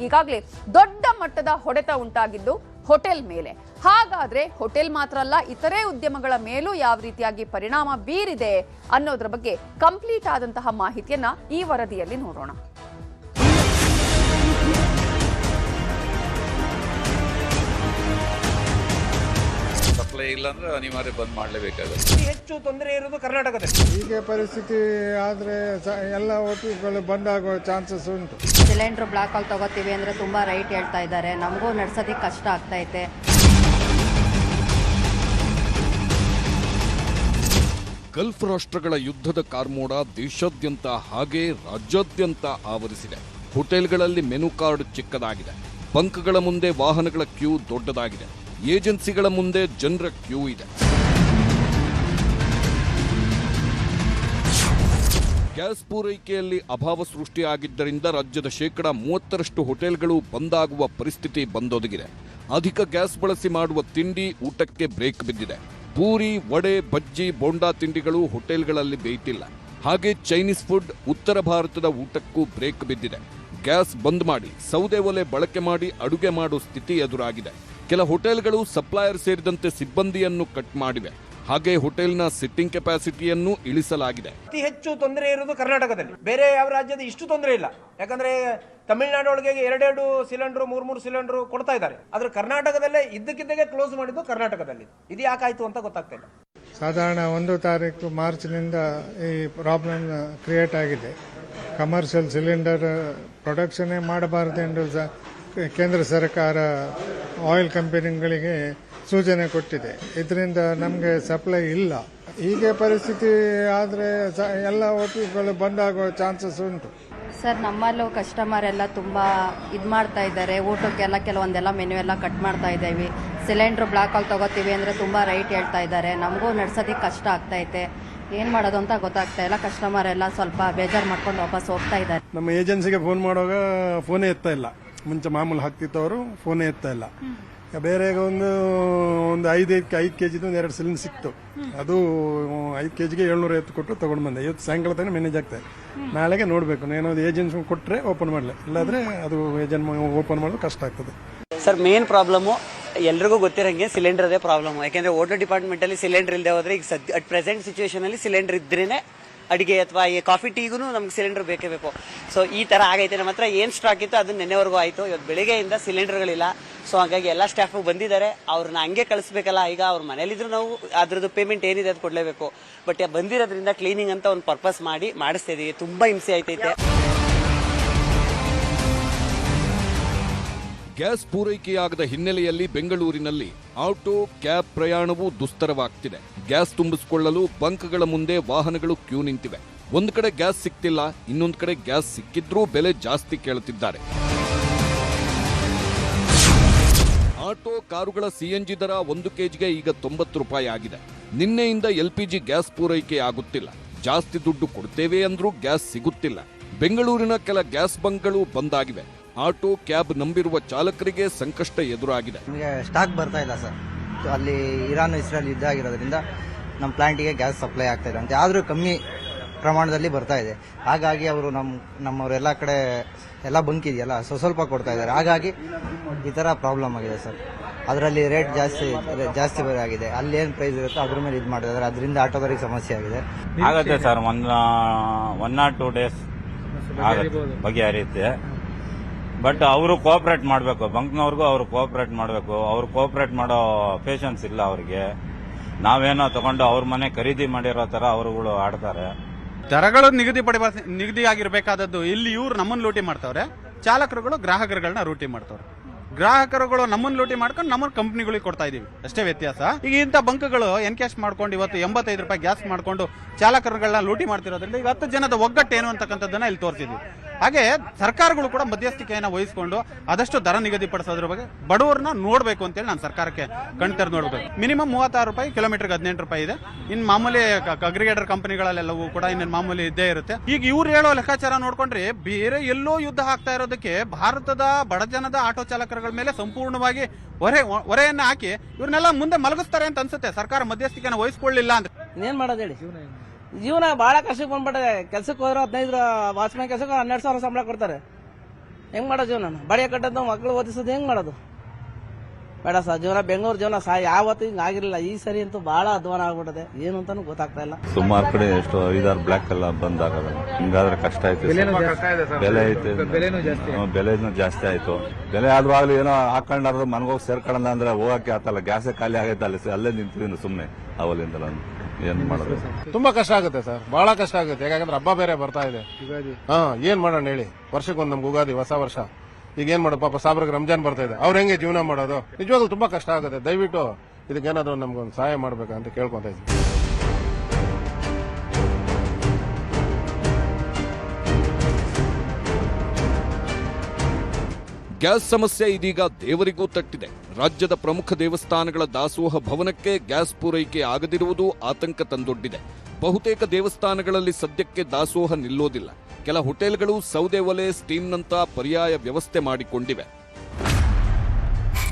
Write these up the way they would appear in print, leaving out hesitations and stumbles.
ಈಗಾಗಲೇ ದೊಡ್ಡ ಮಟ್ಟದ ಹೊಡೆತ ಉಂಟಾಗಿದ್ದು ಹೋಟೆಲ್ ಮೇಲೆ. ಹಾಗಾದ್ರೆ ಹೋಟೆಲ್ ಮಾತ್ರ ಅಲ್ಲ, ಇತರೆ ಉದ್ಯಮಗಳ ಮೇಲೂ ಯಾವ ರೀತಿಯಾಗಿ ಪರಿಣಾಮ ಬೀರಿದೆ ಅನ್ನೋದ್ರ ಬಗ್ಗೆ ಕಂಪ್ಲೀಟ್ ಆದಂತಹ ಮಾಹಿತಿಯನ್ನ ಈ ವರದಿಯಲ್ಲಿ ನೋಡೋಣ. ಸಪ್ಲೈ ಇಲ್ಲ ಅಂದ್ರೆ ಅನಿವಾರ್ಯ ಬಂದ್ ಮಾಡಲೇಬೇಕಾಗುತ್ತೆ. ಹೆಚ್ಚು ತೊಂದರೆ ಇರೋದು ಕರ್ನಾಟಕದಲ್ಲಿ. ಹೀಗೆ ಪರಿಸ್ಥಿತಿ ಆದರೆ ಎಲ್ಲ ಹೋಟೆಲ್ಗಳು ಬಂದ್ ಆಗೋ ಚಾನ್ಸಸ್ ಉಂಟು. ಸಿಲಿಂಡರ್ ಬ್ಲಾಕ್ ಅಲ್ಲಿ ತಗೋತೀವಿ ಅಂದ್ರೆ ತುಂಬಾ ರೈಟ್ ಹೇಳ್ತಾ ಇದ್ದಾರೆ, ನಮಗೂ ನಡ್ಸೋದಕ್ಕೆ ಕಷ್ಟ ಆಗ್ತೈತೆ. ಗಲ್ಫ್ ರಾಷ್ಟ್ರಗಳ ಯುದ್ಧದ ಕಾರ್ಮೋಡ ದೇಶಾದ್ಯಂತ ಹಾಗೆ ರಾಜ್ಯಾದ್ಯಂತ ಆವರಿಸಿದೆ. ಹೋಟೆಲ್ಗಳಲ್ಲಿ ಮೆನು ಕಾರ್ಡ್ ಚಿಕ್ಕದಾಗಿದೆ, ಬಂಕ್ಗಳ ಮುಂದೆ ವಾಹನಗಳ ಕ್ಯೂ ದೊಡ್ಡದಾಗಿದೆ, ಏಜೆನ್ಸಿಗಳ ಮುಂದೆ ಜನರ ಕ್ಯೂ ಇದೆ. ಗ್ಯಾಸ್ ಪೂರೈಕೆಯಲ್ಲಿ ಅಭಾವ ಸೃಷ್ಟಿಯಾಗಿದ್ದರಿಂದ ರಾಜ್ಯದ 30% ಹೋಟೆಲ್ಗಳು ಬಂದಾಗುವ ಪರಿಸ್ಥಿತಿ ಬಂದೊದಗಿದೆ. ಅಧಿಕ ಗ್ಯಾಸ್ ಬಳಸಿ ಮಾಡುವ ತಿಂಡಿ ಊಟಕ್ಕೆ ಬ್ರೇಕ್ ಬಿದ್ದಿದೆ. ಪೂರಿ, ವಡೆ, ಬಜ್ಜಿ, ಬೋಂಡಾ ತಿಂಡಿಗಳು ಹೋಟೆಲ್ಗಳಲ್ಲಿ ಬೇಯ್ತಿಲ್ಲ. ಹಾಗೆ ಚೈನೀಸ್ ಫುಡ್, ಉತ್ತರ ಭಾರತದ ಊಟಕ್ಕೂ ಬ್ರೇಕ್ ಬಿದ್ದಿದೆ. ಗ್ಯಾಸ್ ಬಂದ್ ಮಾಡಿ ಸೌದೆ ಒಲೆ ಬಳಕೆ ಮಾಡಿ ಅಡುಗೆ ಮಾಡೋ ಸ್ಥಿತಿ ಎದುರಾಗಿದೆ. ಕೆಲ ಹೋಟೆಲ್ಗಳು ಸಪ್ಲೈಯರ್ ಸೇರಿದಂತೆ ಸಿಬ್ಬಂದಿಯನ್ನು ಕಟ್ ಮಾಡಿವೆ. ಹಾಗೆ ಹೋಟೆಲ್ನ ಸಿಟ್ಟಿಂಗ್ ಕೆಪಾಸಿಟಿಯನ್ನು ಇಳಿಸಲಾಗಿದೆ. ಅತಿ ಹೆಚ್ಚು ತೊಂದರೆ ಇರೋದು ಕರ್ನಾಟಕದಲ್ಲಿ. ಬೇರೆ ಯಾವ ರಾಜ್ಯದ ಇಷ್ಟು ತೊಂದರೆ ಇಲ್ಲ. ಯಾಕಂದ್ರೆ ತಮಿಳುನಾಡು ಒಳಗೆ 2 ಸಿಲಿಂಡರ್ 3 ಸಿಲಿಂಡರ್ ಕೊಡ್ತಾ ಇದ್ದಾರೆ. ಆದ್ರೆ ಕರ್ನಾಟಕದಲ್ಲೇ ಇದ್ದಕ್ಕಿದ್ದಾಗೆ ಕ್ಲೋಸ್ ಮಾಡಿದ್ದು ಕರ್ನಾಟಕದಲ್ಲಿ. ಇದು ಯಾಕಾಯ್ತು ಅಂತ ಗೊತ್ತಾಗ್ತಾ ಇಲ್ಲ. ಸಾಧಾರಣ 1 ತಾರೀಕು ಮಾರ್ಚ್ನಿಂದ ಈ ಪ್ರಾಬ್ಲಮ್ ಕ್ರಿಯೇಟ್ ಆಗಿದೆ. ಕಮರ್ಷಿಯಲ್ ಸಿಲಿಂಡರ್ ಪ್ರೊಡಕ್ಷನ್ನೇ ಮಾಡಬಾರದೆಂದು ಕೇಂದ್ರ ಸರ್ಕಾರ ಆಯಿಲ್ ಕಂಪನಿಗಳಿಗೆ ಸೂಚನೆ ಕೊಟ್ಟಿದೆ. ಇದರಿಂದ ನಮಗೆ ಸಪ್ಲೈ ಇಲ್ಲ. ಹೀಗೆ ಪರಿಸ್ಥಿತಿ ಆದರೆ ಎಲ್ಲ ಹೋಟೆಲ್ಗಳು ಬಂದ್ ಆಗೋ ಚಾನ್ಸಸ್ ಉಂಟು. ಸರ್, ನಮ್ಮಲ್ಲೂ ಕಸ್ಟಮರ್ ಎಲ್ಲ ತುಂಬಾ ಇದು ಮಾಡ್ತಾ ಇದ್ದಾರೆ. ಊಟಕ್ಕೆಲ್ಲ ಕೆಲವೊಂದೆಲ್ಲ ಮೆನು ಎಲ್ಲ ಕಟ್ ಮಾಡ್ತಾ ಇದ್ದೀವಿ. ಸಿಲಿಂಡರ್ ಬ್ಲಾಕ್ ಅಲ್ಲಿ ತಗೋತೀವಿ ಅಂದ್ರೆ ತುಂಬಾ ರೈಟ್ ಹೇಳ್ತಾ ಇದ್ದಾರೆ, ನಮಗೂ ನಡ್ಸೋದಕ್ಕೆ ಕಷ್ಟ ಆಗ್ತೈತೆ. ಏನ್ ಮಾಡೋದು ಅಂತ ಗೊತ್ತಾಗ್ತಾ ಇಲ್ಲ. ಕಸ್ಟಮರ್ ಎಲ್ಲ ಸ್ವಲ್ಪ ಬೇಜಾರು ಮಾಡ್ಕೊಂಡು ವಾಪಸ್ ಹೋಗ್ತಾ ಇದ್ದಾರೆ. ನಮ್ಮ ಏಜೆನ್ಸಿಗೆ ಫೋನ್ ಮಾಡುವಾಗ ಫೋನೇ ಎತ್ತಾ ಇಲ್ಲ. ಮುಂಚೆ ಮಾಮೂಲು ಹಾಕ್ತಿತ್ತವರು ಫೋನೇ ಎತ್ತಾ ಇಲ್ಲ. ಬೇರೆ ಒಂದು 5 ಕೆಜಿದು 2 ಸಿಲಿಂಡರ್ ಸಿಕ್ತು. ಅದು 5 ಕೆಜಿಗೆ 750 ಕೊಟ್ಟು ತಗೊಂಡು ಬಂದೆ. ಇವತ್ತು ಸಾಯಂಕಾಲ ತನಕ ಮ್ಯಾನೇಜ್ ಆಗ್ತದೆ. ನಾಳೆಗೆ ನೋಡ್ಬೇಕು, ಏನಾದ್ರು ಏಜೆನ್ಸಿ ಕೊಟ್ಟರೆ ಓಪನ್ ಮಾಡಲಿ, ಇಲ್ಲಾದ್ರೆ ಅದು ಏಜೆಂಟ್ ಓಪನ್ ಮಾಡೋದು ಕಷ್ಟ ಆಗ್ತದೆ. ಸರ್, ಮೇನ್ ಪ್ರಾಬ್ಲಮ್ಮು ಎಲ್ರಿಗೂ ಗೊತ್ತಿರಂಗೆ ಸಿಲಿಂಡರ್ದೇ ಪ್ರಾಬ್ಲಮ್. ಯಾಕೆಂದ್ರೆ ಹೋಟೆಲ್ ಡಿಪಾರ್ಟ್ಮೆಂಟ್ ಅಲ್ಲಿ ಸಿಲಿಂಡರ್ ಇಲ್ಲದೆ ಹೋದ್ರೆ ಈಗ ಅಟ್ ಪ್ರೆಸೆಂಟ್ ಸಿಚುವೇಶನ್ ಅಲ್ಲಿ ಸಿಲಿಂಡರ್ ಇದ್ರೇನೆ ಅಡಿಗೆ ಅಥವಾ ಈ ಕಾಫಿ ಟೀಗೂ ನಮ್ಗೆ ಸಿಲಿಂಡರ್ ಬೇಕೇ ಬೇಕು. ಸೊ ಈ ತರ ಆಗೈತೆ. ನಮ್ಮ ಹತ್ರ ಏನ್ ಸ್ಟಾಕ್ ಇತ್ತು ಅದು ನೆನ್ನೆವರೆಗೂ ಆಯ್ತು. ಇವತ್ತು ಬೆಳಿಗ್ಗೆಯಿಂದ ಸಿಲಿಂಡರ್ಗಳಿಲ್ಲ. ಸೊ ಹಾಗಾಗಿ ಎಲ್ಲ ಸ್ಟಾಫ್ ಬಂದಿದ್ದಾರೆ, ಅವ್ರನ್ನ ಹಂಗೆ ಕಳಿಸ್ಬೇಕಲ್ಲ. ಈಗ ಅವ್ರ ಮನೇಲಿದ್ರು ನಾವು ಅದ್ರದ್ದು ಪೇಮೆಂಟ್ ಏನಿದೆ ಅದು ಕೊಡ್ಲೇಬೇಕು. ಬಟ್ ಬಂದಿರೋದ್ರಿಂದ ಕ್ಲೀನಿಂಗ್ ಅಂತ ಒಂದು ಪರ್ಪಸ್ ಮಾಡಿ ಮಾಡಿಸ್ತಾ ಇದೀವಿ. ತುಂಬಾ ಹಿಂಸೆ ಆಯ್ತೈತೆ. ಗ್ಯಾಸ್ ಪೂರೈಕೆಯಾಗದ ಹಿನ್ನೆಲೆಯಲ್ಲಿ ಬೆಂಗಳೂರಿನಲ್ಲಿ ಆಟೋ, ಕ್ಯಾಬ್ ಪ್ರಯಾಣವೂ ದುಸ್ತರವಾಗ್ತಿದೆ. ಗ್ಯಾಸ್ ತುಂಬಿಸಿಕೊಳ್ಳಲು ಬಂಕ್ಗಳ ಮುಂದೆ ವಾಹನಗಳು ಕ್ಯೂ ನಿಂತಿವೆ. ಒಂದು ಕಡೆ ಗ್ಯಾಸ್ ಸಿಕ್ತಿಲ್ಲ, ಇನ್ನೊಂದು ಕಡೆ ಗ್ಯಾಸ್ ಸಿಕ್ಕಿದ್ರೂ ಬೆಲೆ ಜಾಸ್ತಿ ಕೇಳುತ್ತಿದ್ದಾರೆ. ಆಟೋ, ಕಾರುಗಳ ಸಿಎನ್ಜಿ ದರ 1 ಕೆಜಿಗೆ ಈಗ 90 ರೂಪಾಯಿ ಆಗಿದೆ. ನಿನ್ನೆಯಿಂದ LPG ಗ್ಯಾಸ್ ಪೂರೈಕೆ ಆಗುತ್ತಿಲ್ಲ. ಜಾಸ್ತಿ ದುಡ್ಡು ಕೊಡ್ತೇವೆ ಅಂದ್ರೂ ಗ್ಯಾಸ್ ಸಿಗುತ್ತಿಲ್ಲ. ಬೆಂಗಳೂರಿನ ಕೆಲ ಗ್ಯಾಸ್ ಬಂಕ್ಗಳು ಬಂದಾಗಿವೆ. ಆಟೋ, ಕ್ಯಾಬ್ ನಂಬಿರುವ ಚಾಲಕರಿಗೆ ಸಂಕಷ್ಟ ಎದುರಾಗಿದೆ. ನಮಗೆ ಸ್ಟಾಕ್ ಬರ್ತಾ ಇಲ್ಲ ಸರ್. ಅಲ್ಲಿ ಇರಾನ್ ಇಸ್ರೇಲ್ ಯುದ್ಧ ಆಗಿರೋದ್ರಿಂದ ನಮ್ಮ ಪ್ಲಾಂಟಿಗೆ ಗ್ಯಾಸ್ ಸಪ್ಲೈ ಆಗ್ತಾ ಇದೆ ಅಂತೆ. ಆದರೂ ಕಮ್ಮಿ ಪ್ರಮಾಣದಲ್ಲಿ ಬರ್ತಾ ಇದೆ. ಹಾಗಾಗಿ ಅವರು ನಮ್ಮವರೆಲ್ಲ ಕಡೆ ಎಲ್ಲ ಬಂಕ್ ಇದೆಯಲ್ಲ, ಸ್ವಲ್ಪ ಕೊಡ್ತಾ ಇದ್ದಾರೆ. ಹಾಗಾಗಿ ಈ ಥರ ಪ್ರಾಬ್ಲಮ್ ಆಗಿದೆ ಸರ್. ಅದರಲ್ಲಿ ರೇಟ್ ಜಾಸ್ತಿ ಆಗಿದೆ. ಅಲ್ಲಿ ಏನು ಪ್ರೈಸ್ ಇರುತ್ತೋ ಅದ್ರ ಮೇಲೆ ಇದು ಮಾಡಿದ್ದಾರೆ. ಅದರಿಂದ ಆಟೋದವರಿಗೆ ಸಮಸ್ಯೆ ಆಗಿದೆ. ಆಗುತ್ತೆ ಸರ್, 1 or 2 days ಬಗೆಹರಿಯುತ್ತೆ. ಬಟ್ ಅವರು ಕೋಆಪರೇಟ್ ಮಾಡಬೇಕು. ಬಂಕ್ನವ್ರಿಗೂ ಅವರು ಕೋಆಪರೇಟ್ ಮಾಡಬೇಕು. ಅವ್ರು ಕೋಆಪರೇಟ್ ಮಾಡೋ ಪೇಷನ್ಸ್ ಇಲ್ಲ ಅವರಿಗೆ. ನಾವೇನೋ ತಗೊಂಡು ಅವ್ರ ಮನೆ ಖರೀದಿ ಮಾಡಿರೋ ತರ ಅವರುಗಳು ಆಡ್ತಾರೆ. ದರಗಳು ನಿಗದಿ ಆಗಿರ್ಬೇಕಾದದ್ದು ಇಲ್ಲಿ ಇವ್ರು ನಮ್ಮನ್ನು ಲೂಟಿ ಮಾಡ್ತಾವ್ರೆ. ಚಾಲಕರುಗಳು ಗ್ರಾಹಕರುಗಳನ್ನ ಲೂಟಿ ಮಾಡ್ತಾವ್ರೆ. ಗ್ರಾಹಕರುಗಳು ನಮ್ಮನ್ನು ಲೂಟಿ ಮಾಡ್ಕೊಂಡು ನಮ್ಮ ಕಂಪ್ನಿಗಳಿಗೆ ಕೊಡ್ತಾ ಇದೀವಿ, ಅಷ್ಟೇ ವ್ಯತ್ಯಾಸ. ಈಗ ಇಂಥ ಬಂಕ್ಗಳು ಎನ್ಕ್ಯಾಶ್ ಮಾಡ್ಕೊಂಡು ಇವತ್ತು 85 ರೂಪಾಯಿ ಗ್ಯಾಸ್ ಮಾಡ್ಕೊಂಡು ಚಾಲಕರುಗಳನ್ನ ಲೂಟಿ ಮಾಡ್ತಿರೋದ್ರಿಂದ ಈಗ 10 ಜನದ ಒಗ್ಗಟ್ಟು ಏನು ಅಂತಕ್ಕಂಥದ್ದನ್ನ ಇಲ್ಲಿ ತೋರಿಸಿದ್ವಿ. ಹಾಗೆ ಸರ್ಕಾರಗಳು ಕೂಡ ಮಧ್ಯಸ್ಥಿಕೆಯನ್ನು ವಹಿಸಿಕೊಂಡು ಆದಷ್ಟು ದರ ನಿಗದಿಪಡಿಸೋದ್ರ ಬಗ್ಗೆ ಬಡವರನ್ನ ನೋಡಬೇಕು ಅಂತೇಳಿ ನಾನು ಸರ್ಕಾರಕ್ಕೆ ಕಣ್ತರ್ ನೋಡಬೇಕು. ಮಿನಿಮಮ್ 36 ರೂಪಾಯಿ, ಕಿಲೋಮೀಟರ್ಗೆ 18 ರೂಪಾಯಿ ಇದೆ. ಇನ್ನು ಮಾಮೂಲಿ ಅಗ್ರಿಗೇಟರ್ ಕಂಪನಿಗಳಲ್ಲೆಲ್ಲವೂ ಕೂಡ ಇನ್ನೇನು ಮಾಮೂಲಿ ಇದ್ದೇ ಇರುತ್ತೆ. ಈಗ ಇವ್ರು ಹೇಳೋ ಲೆಕ್ಕಾಚಾರ ನೋಡ್ಕೊಂಡ್ರೆ ಬೇರೆ ಎಲ್ಲೋ ಯುದ್ಧ ಆಗ್ತಾ ಇರೋದಕ್ಕೆ ಭಾರತದ ಬಡಜನದ ಆಟೋ ಚಾಲಕರ ಮೇಲೆ ಸಂಪೂರ್ಣವಾಗಿ ಹೊರೆಯನ್ನ ಹಾಕಿ ಇವ್ರನ್ನೆಲ್ಲ ಮುಂದೆ ಮಲಗಿಸ್ತಾರೆ ಅಂತ ಅನ್ಸುತ್ತೆ. ಸರ್ಕಾರ ಮಧ್ಯಸ್ಥಿಕೆಯನ್ನು ವಹಿಸ್ಕೊಳ್ಳಿಲ್ಲ ಅಂದ್ರೆ ಏನ್ ಮಾಡೋದು ಹೇಳಿ. ಜೀವನ ಬಹಳ ಕಷ್ಟಕ್ಕೆ ಬಂದ್ಬಿಟ್ಟೆ. ಕೆಲ್ಸಕ್ಕೆ ಹೋದ್ರೆ 15 ವಾಚ್ಮ್ಯಾನ್ ಕೆಲಸಕ್ಕೆ 12,000 ಸಂಬಳ ಕೊಡ್ತಾರೆ. ಹೆಂಗ್ ಮಾಡೋ ಜೀವನ ಬಡಿಯ ಕಟ್ಟೋದು ಮಕ್ಕಳು ಓದಿಸೋದು ಹೆಂಗ್ ಮಾಡೋದು? ಬೇಡ ಸರ್, ಜೀವನ ಬೆಂಗಳೂರು ಜೀವನ ಯಾವತ್ತೂ ಹಿಂಗೆ ಆಗಿರಲಿಲ್ಲ. ಈ ಸರಿ ಅಂತೂ ಬಹಳ ಅಧ್ವಾನ ಆಗ್ಬಿಟ್ಟದೆ, ಏನು ಅಂತಾನು ಗೊತ್ತಾಗ್ತಾ ಇಲ್ಲ. ಸುಮಾರು ಕಡೆ ಎಷ್ಟು 5-6 ಬ್ಲಾಕ್ ಎಲ್ಲ ಬಂದಾಗಲ್ಲ, ಹಿಂಗಾದ್ರೆ ಕಷ್ಟ ಆಯ್ತು. ಬೆಲೆ ಐತೆ, ಬೆಲೆನೂ ಜಾಸ್ತಿ ಆಯ್ತು. ಬೆಲೆ ಆದ್ರೂ ಆಗ್ಲಿ ಏನೋ ಹಾಕೊಂಡಾದ್ರು ಮನಗೋಗಿ ಸೇರ್ಕೊಳ್ಳೋಣ ಅಂದ್ರೆ ಹೋಗಕ್ಕೆ ಆತಲ್ಲ, ಗ್ಯಾಸೇ ಖಾಲಿ ಆಗೈತೆ ಅಲ್ಲೇ ನಿಂತಿದ್ದೀನಿ ಸುಮ್ಮನೆ ಅವಲಿಂದ. ಏನ್ ಮಾಡೋದು? ತುಂಬಾ ಕಷ್ಟ ಆಗುತ್ತೆ ಸರ್, ಬಹಳ ಕಷ್ಟ ಆಗುತ್ತೆ. ಯಾಕಂದ್ರೆ ಹಬ್ಬ ಬೇರೆ ಬರ್ತಾ ಇದೆ. ಏನ್ ಮಾಡೋಣ ಹೇಳಿ, ವರ್ಷಕ್ಕೊಂದು ನಮ್ಗೆ ಯುಗಾದಿ ಹೊಸ ವರ್ಷ. ಈಗ ಏನ್ ಮಾಡೋದು ಪಾಪ, ಸಾಬ್ರಿಗೆ ರಂಜಾನ್ ಬರ್ತಾ ಇದೆ, ಅವ್ರ ಹೆಂಗೆ ಜೀವನ ಮಾಡೋದು? ನಿಜವಾಗ್ಲೂ ತುಂಬಾ ಕಷ್ಟ ಆಗುತ್ತೆ. ದಯವಿಟ್ಟು ಇದಕ್ಕೇನಾದ್ರು ನಮ್ಗೊಂದು ಸಹಾಯ ಮಾಡ್ಬೇಕಂತ ಕೇಳ್ಕೊಂತ ಇದ್ದೀನಿ. ಗ್ಯಾಸ್ ಸಮಸ್ಯೆ ಇದೀಗ ದೇವರಿಗೂ ತಟ್ಟಿದೆ. ರಾಜ್ಯದ ಪ್ರಮುಖ ದೇವಸ್ಥಾನಗಳ ದಾಸೋಹ ಭವನಕ್ಕೆ ಗ್ಯಾಸ್ ಪೂರೈಕೆ ಆಗದಿರುವುದು ಆತಂಕ ತಂದೊಡ್ಡಿದೆ. ಬಹುತೇಕ ದೇವಸ್ಥಾನಗಳಲ್ಲಿ ಸದ್ಯಕ್ಕೆ ದಾಸೋಹ ನಿಲ್ಲೋದಿಲ್ಲ. ಕೆಲ ಹೋಟೆಲ್ಗಳು ಸೌದೆ ಒಲೆ, ಸ್ಟೀಮ್ನಂತ ಪರ್ಯಾಯ ವ್ಯವಸ್ಥೆ ಮಾಡಿಕೊಂಡಿವೆ.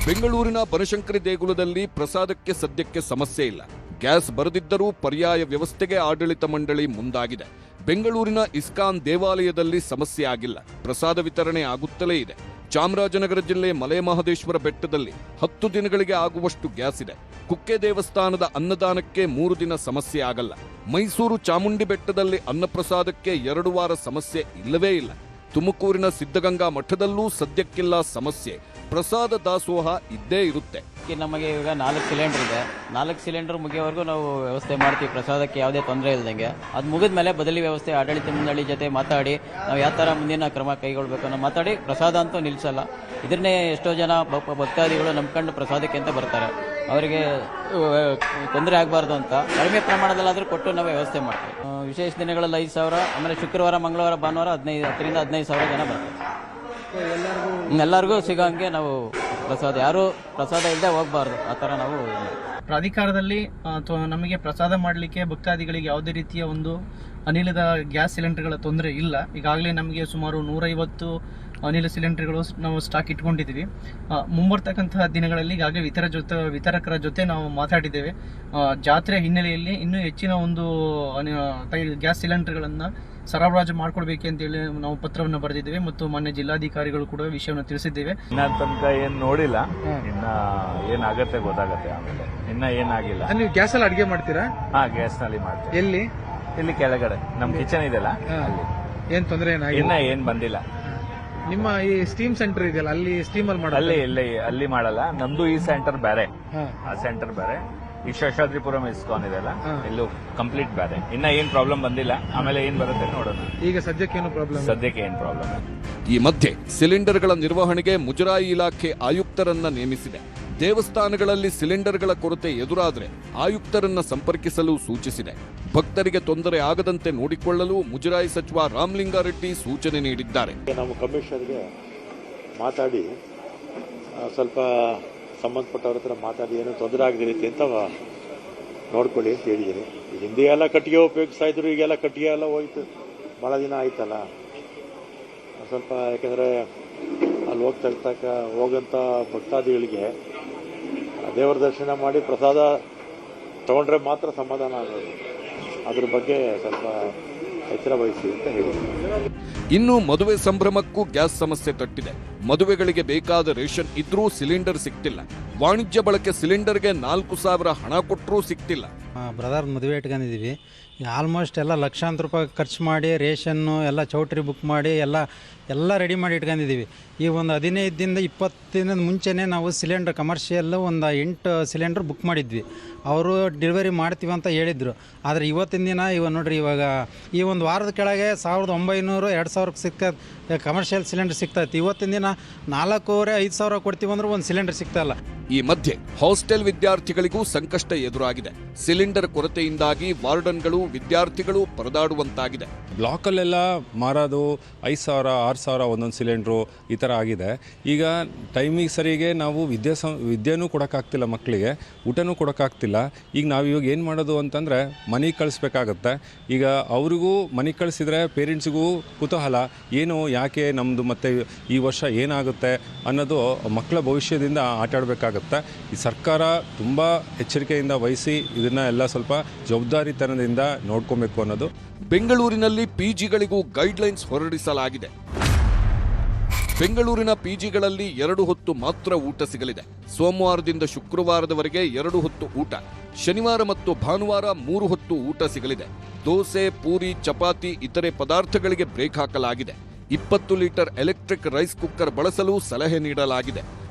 ಬೆಂಗಳೂರಿನ ಬನಶಂಕರಿ ದೇಗುಲದಲ್ಲಿ ಪ್ರಸಾದಕ್ಕೆ ಸದ್ಯಕ್ಕೆ ಸಮಸ್ಯೆ ಇಲ್ಲ. ಗ್ಯಾಸ್ ಬರದಿದ್ದರೂ ಪರ್ಯಾಯ ವ್ಯವಸ್ಥೆಗೆ ಆಡಳಿತ ಮಂಡಳಿ ಮುಂದಾಗಿದೆ. ಬೆಂಗಳೂರಿನ ಇಸ್ಕಾನ್ ದೇವಾಲಯದಲ್ಲಿ ಸಮಸ್ಯೆ ಆಗಿಲ್ಲ, ಪ್ರಸಾದ ವಿತರಣೆ ಆಗುತ್ತಲೇ ಇದೆ. ಚಾಮರಾಜನಗರ ಜಿಲ್ಲೆ ಮಲೆಮಹದೇಶ್ವರ ಬೆಟ್ಟದಲ್ಲಿ 10 ದಿನಗಳಿಗೆ ಆಗುವಷ್ಟು ಗ್ಯಾಸ್ ಇದೆ. ಕುಕ್ಕೆ ದೇವಸ್ಥಾನದ ಅನ್ನದಾನಕ್ಕೆ 3 ದಿನ ಸಮಸ್ಯೆ ಆಗಲ್ಲ. ಮೈಸೂರು ಚಾಮುಂಡಿ ಬೆಟ್ಟದಲ್ಲಿ ಅನ್ನಪ್ರಸಾದಕ್ಕೆ 2 ವಾರ ಸಮಸ್ಯೆ ಇಲ್ಲವೇ ಇಲ್ಲ. ತುಮಕೂರಿನ ಸಿದ್ಧಗಂಗಾ ಮಠದಲ್ಲೂ ಸದ್ಯಕ್ಕಿಲ್ಲ ಸಮಸ್ಯೆ. ಪ್ರಸಾದ ದಾಸೋಹ ಇದ್ದೇ ಇರುತ್ತೆ. ನಮಗೆ ಈಗ 4 ಸಿಲಿಂಡರ್ ಇದೆ. 4 ಸಿಲಿಂಡರ್ ಮುಗಿಯೋವರೆಗೂ ನಾವು ವ್ಯವಸ್ಥೆ ಮಾಡ್ತೀವಿ, ಪ್ರಸಾದಕ್ಕೆ ಯಾವುದೇ ತೊಂದರೆ ಇಲ್ದಂಗೆ. ಅದು ಮುಗಿದ ಮೇಲೆ ಬದಲಿ ವ್ಯವಸ್ಥೆ ಆಡಳಿತ ಮಂಡಳಿ ಜೊತೆ ಮಾತಾಡಿ ನಾವು ಯಾವ ಥರ ಮುಂದಿನ ಕ್ರಮ ಕೈಗೊಳ್ಬೇಕು ಅನ್ನೋ ಮಾತಾಡಿ ಪ್ರಸಾದ ಅಂತೂ ನಿಲ್ಲಿಸಲ್ಲ. ಇದನ್ನೇ ಎಷ್ಟೋ ಜನ ಭಕ್ತಾದಿಗಳು ನಂಬ್ಕೊಂಡು ಪ್ರಸಾದಕ್ಕೆ ಅಂತ ಬರ್ತಾರೆ. ಅವರಿಗೆ ತೊಂದರೆ ಆಗಬಾರ್ದು ಅಂತ ಕಡಿಮೆ ಪ್ರಮಾಣದಲ್ಲಾದರೂ ಕೊಟ್ಟು ನಾವು ವ್ಯವಸ್ಥೆ ಮಾಡ್ತೀವಿ. ವಿಶೇಷ ದಿನಗಳಲ್ಲಿ 5,000, ಆಮೇಲೆ ಶುಕ್ರವಾರ, ಮಂಗಳವಾರ, ಭಾನುವಾರ 10ರಿಂದ 15,000 ಜನ ಬರ್ತಾರೆ. ಎಲ್ಲರಿಗೂ ಸಿಗೋಂಗೆ ನಾವು ಪ್ರಸಾದ, ಯಾರು ಪ್ರಸಾದ ಇಲ್ಲದೆ ಹೋಗಬಾರ್ದು, ಆ ಥರ ನಾವು ಪ್ರಾಧಿಕಾರದಲ್ಲಿ ನಮಗೆ ಪ್ರಸಾದ ಮಾಡಲಿಕ್ಕೆ ಭಕ್ತಾದಿಗಳಿಗೆ ಯಾವುದೇ ರೀತಿಯ ಒಂದು ಅನಿಲದ ಗ್ಯಾಸ್ ಸಿಲಿಂಡರ್ಗಳ ತೊಂದರೆ ಇಲ್ಲ. ಈಗಾಗಲೇ ನಮಗೆ ಸುಮಾರು 150 ಅನಿಲ ಸಿಲಿಂಡರ್ಗಳು ನಾವು ಸ್ಟಾಕ್ ಇಟ್ಕೊಂಡಿದ್ದೀವಿ. ಮುಂಬರ್ತಕ್ಕಂತಹ ದಿನಗಳಲ್ಲಿ ಈಗಾಗಲೇ ವಿತರಕರ ಜೊತೆ ನಾವು ಮಾತಾಡಿದ್ದೇವೆ. ಜಾತ್ರೆ ಹಿನ್ನೆಲೆಯಲ್ಲಿ ಇನ್ನೂ ಹೆಚ್ಚಿನ ಒಂದು ಗ್ಯಾಸ್ ಸಿಲಿಂಡರ್ಗಳನ್ನು ಸರಬರಾಜು ಮಾಡಿಕೊಡ್ಬೇಕು ಅಂತೇಳಿ ನಾವು ಪತ್ರವನ್ನು ಬರೆದಿದ್ದೇವೆ ಮತ್ತು ಮಾನ್ಯ ಜಿಲ್ಲಾಧಿಕಾರಿಗಳು ಕೂಡ ವಿಷಯವನ್ನು ತಿಳಿಸಿದ್ದೇವೆ. ಇನ್ನ ತನಕ ಏನ್ ನೋಡಿಲ್ಲ, ಇನ್ನ ಏನಾಗತ್ತೆ ಗೊತ್ತಾಗತ್ತೆ ಆಮೇಲೆ. ಇನ್ನ ಏನಾಗಿಲ್ಲ. ನೀವು ಗ್ಯಾಸ್ ಅಲ್ಲಿ ಅಡಿಗೆ ಮಾಡ್ತೀರಾ? ಹಾ, ಗ್ಯಾಸ್ ನಲ್ಲಿ ಮಾಡ್ತೀವಿ. ಎಲ್ಲಿ? ಇಲ್ಲಿ ಕೆಳಗಡೆ ನಮ್ ಕಿಚನ್ ಇದೆಲ್ಲ ಅಲ್ಲಿ. ಏನ್ ತೊಂದರೆ ಇನ್ನ ಏನ್ ಬಂದಿಲ್ಲ. ನಿಮ್ಮ ಈ ಸ್ಟೀಮ್ ಸೆಂಟರ್ ಇದೆಯಲ್ಲ, ಅಲ್ಲಿ ಸ್ಟೀಮ್ ಅಲ್ಲಿ ಮಾಡಲ್ಲ? ಅಲ್ಲಿ ಮಾಡಲ್ಲ. ನಮ್ದು ಈ ಸೆಂಟರ್ ಬೇರೆ, ಆ ಸೆಂಟರ್ ಬೇರೆ. ಈ ಶೇಷಾದ್ರಿಪುರಂ ಇಸ್ಕಾನ್ ಇದೆಲ್ಲ, ಇಲ್ಲೂ ಕಂಪ್ಲೀಟ್ ಬೇರೆ. ಇನ್ನ ಏನ್ ಪ್ರಾಬ್ಲಮ್ ಬಂದಿಲ್ಲ, ಆಮೇಲೆ ಏನ್ ಬರುತ್ತೆ ನೋಡೋಣ. ಈಗ ಸದ್ಯಕ್ಕೆ ಏನು ಪ್ರಾಬ್ಲಮ್? ಸದ್ಯಕ್ಕೆ ಏನ್ ಪ್ರಾಬ್ಲಮ್. ಈ ಮಧ್ಯೆ ಸಿಲಿಂಡರ್ಗಳ ನಿರ್ವಹಣೆಗೆ ಮುಜರಾಯಿ ಇಲಾಖೆ ಆಯುಕ್ತರನ್ನ ನೇಮಿಸಿದೆ. ದೇವಸ್ಥಾನಗಳಲ್ಲಿ ಸಿಲಿಂಡರ್ಗಳ ಕೊರತೆ ಎದುರಾದರೆ ಆಯುಕ್ತರನ್ನ ಸಂಪರ್ಕಿಸಲು ಸೂಚಿಸಿದೆ. ಭಕ್ತರಿಗೆ ತೊಂದರೆ ಆಗದಂತೆ ನೋಡಿಕೊಳ್ಳಲು ಮುಜರಾಯಿ ಸಚಿವ ರಾಮಲಿಂಗಾರೆಡ್ಡಿ ಸೂಚನೆ ನೀಡಿದ್ದಾರೆ. ನಮ್ಮ ಕಮಿಷನರ್ಗೆ ಮಾತಾಡಿ ಸ್ವಲ್ಪ ಸಂಬಂಧಪಟ್ಟವ್ರ ಹತ್ರ ಮಾತಾಡಿ ಏನೋ ತೊಂದರೆ ಆಗದ ರೀತಿ ಅಂತ ನೋಡ್ಕೊಳ್ಳಿ ಅಂತ ಹೇಳಿದ್ದೀನಿ. ಹಿಂದೆ ಎಲ್ಲ ಕಟ್ಟಿಗೆ ಉಪಯೋಗಿಸ್ತಾ ಇದ್ರು, ಈಗೆಲ್ಲ ಕಟ್ಟಿಗೆ ಎಲ್ಲ ಹೋಯ್ತು, ಭಾಳ ದಿನ ಆಯ್ತಲ್ಲ. ಸ್ವಲ್ಪ ಯಾಕೆಂದರೆ ಅಲ್ಲಿ ಹೋಗಂಥ ಭಕ್ತಾದಿಗಳಿಗೆ ದೇವರ ದರ್ಶನ ಮಾಡಿ ಪ್ರಸಾದ ತಗೊಂಡ್ರೆ ಮಾತ್ರ ಸಮಾಧಾನ ಆಗೋದು. ಅದ್ರ ಬಗ್ಗೆ ಸ್ವಲ್ಪ ಎಚ್ಚರ ವಹಿಸಿ ಅಂತ ಹೇಳಿದ್ದೀನಿ. ಇನ್ನು ಮದುವೆ ಸಂಭ್ರಮಕ್ಕೂ ಗ್ಯಾಸ್ ಸಮಸ್ಯೆ ತಟ್ಟಿದೆ. ಮದುವೆಗಳಿಗೆ ಬೇಕಾದ ರೇಷನ್ ಇದ್ರೂ ಸಿಲಿಂಡರ್ ಸಿಗ್ತಿಲ್ಲ. ವಾಣಿಜ್ಯ ಬಳಕೆ ಸಿಲಿಂಡರ್ಗೆ 4,000 ಹಣ ಕೊಟ್ಟರೂ ಸಿಗ್ತಿಲ್ಲ. ಬ್ರದರ್ ಮದುವೆ ಇಟ್ಕೊಂಡಿದ್ದೀವಿ. ಆಲ್ಮೋಸ್ಟ್ ಎಲ್ಲ ಲಕ್ಷಾಂತರ ರೂಪಾಯಿ ಖರ್ಚು ಮಾಡಿ ರೇಷನ್ನು ಎಲ್ಲ ಚೌಟ್ರಿ ಬುಕ್ ಮಾಡಿ ಎಲ್ಲ ರೆಡಿ ಮಾಡಿ ಇಟ್ಕೊಂಡಿದ್ದೀವಿ. ಈ ಒಂದು 15 ದಿನದ 20 ದಿನದ ಮುಂಚೆನೇ ನಾವು ಸಿಲಿಂಡರ್ ಕಮರ್ಷಿಯಲ್ಲು ಒಂದು 8 ಸಿಲಿಂಡರ್ ಬುಕ್ ಮಾಡಿದ್ವಿ. ಅವರು ಡೆಲಿವರಿ ಮಾಡ್ತೀವಿ ಅಂತ ಹೇಳಿದರು. ಆದರೆ ಇವತ್ತಿನ ದಿನ ನೋಡ್ರಿ, ಇವಾಗ ಈ ಒಂದು ವಾರದ ಕೆಳಗೆ 1,900-2,000 ಕಮರ್ಷಿಯಲ್ ಸಿಲಿಂಡರ್ ಸಿಗ್ತಾಯಿತ್ತು. ಇವತ್ತಿನ ದಿನ 4,500 ಕೊಡ್ತೀವಿ ಅಂದ್ರೆ ಒಂದು ಸಿಲಿಂಡರ್ ಸಿಗ್ತಾಯಿಲ್ಲ. ಈ ಮಧ್ಯೆ ಹಾಸ್ಟೆಲ್ ವಿದ್ಯಾರ್ಥಿಗಳಿಗೂ ಸಂಕಷ್ಟ ಎದುರಾಗಿದೆ. ಸಿಲಿಂಡರ್ ಕೊರತೆಯಿಂದಾಗಿ ವಾರ್ಡನ್ಗಳು, ವಿದ್ಯಾರ್ಥಿಗಳು ಪರದಾಡುವಂತಾಗಿದೆ. ಬ್ಲಾಕಲ್ಲೆಲ್ಲ ಮಾರೋದು 5,000, 6,000 ಒಂದೊಂದು ಸಿಲಿಂಡ್ರು ಈ ಥರ ಆಗಿದೆ. ಈಗ ಟೈಮಿಗೆ ಸರಿಗೆ ನಾವು ವಿದ್ಯೆನೂ ಕೊಡೋಕ್ಕಾಗ್ತಿಲ್ಲ, ಮಕ್ಕಳಿಗೆ ಊಟನೂ ಕೊಡೋಕ್ಕಾಗ್ತಿಲ್ಲ. ಈಗ ನಾವು ಇವಾಗ ಏನು ಮಾಡೋದು ಅಂತಂದರೆ ಮನೆಗೆ ಕಳಿಸ್ಬೇಕಾಗತ್ತೆ. ಈಗ ಅವ್ರಿಗೂ ಮನೆಗೆ ಕಳಿಸಿದ್ರೆ ಪೇರೆಂಟ್ಸಿಗೂ ಕುತೂಹಲ, ಏನು ಯಾಕೆ ನಮ್ಮದು ಮತ್ತೆ ಈ ವರ್ಷ ಏನಾಗುತ್ತೆ ಅನ್ನೋದು ಮಕ್ಕಳ ಭವಿಷ್ಯದಿಂದ ಆಟಾಡಬೇಕಾಗತ್ತೆ. ಈ ಸರ್ಕಾರ ತುಂಬ ಎಚ್ಚರಿಕೆಯಿಂದ ವಹಿಸಿ ಇದನ್ನ ಎಲ್ಲ ಸ್ವಲ್ಪ ಜವಾಬ್ದಾರಿತನದಿಂದ ನೋಡ್ಕೊಬೇಕು ಅನ್ನೋದು. ಬೆಂಗಳೂರಿನಲ್ಲಿ ಪಿಜಿಗಳಿಗೂ ಗೈಡ್ಲೈನ್ಸ್ ಹೊರಡಿಸಲಾಗಿದೆ. ಬೆಂಗಳೂರಿನ ಪಿಜಿಗಳಲ್ಲಿ 2 ಹೊತ್ತು ಮಾತ್ರ ಊಟ ಸಿಗಲಿದೆ. ಸೋಮವಾರದಿಂದ ಶುಕ್ರವಾರದವರೆಗೆ 2 ಹೊತ್ತು ಊಟ, ಶನಿವಾರ ಮತ್ತು ಭಾನುವಾರ 3 ಹೊತ್ತು ಊಟ ಸಿಗಲಿದೆ. ದೋಸೆ, ಪೂರಿ, ಚಪಾತಿ ಇತರೆ ಪದಾರ್ಥಗಳಿಗೆ ಬ್ರೇಕ್ ಹಾಕಲಾಗಿದೆ. 20 ಲೀಟರ್ ಎಲೆಕ್ಟ್ರಿಕ್ ರೈಸ್ ಕುಕ್ಕರ್ ಬಳಸಲು ಸಲಹೆ ನೀಡಲಾಗಿದೆ.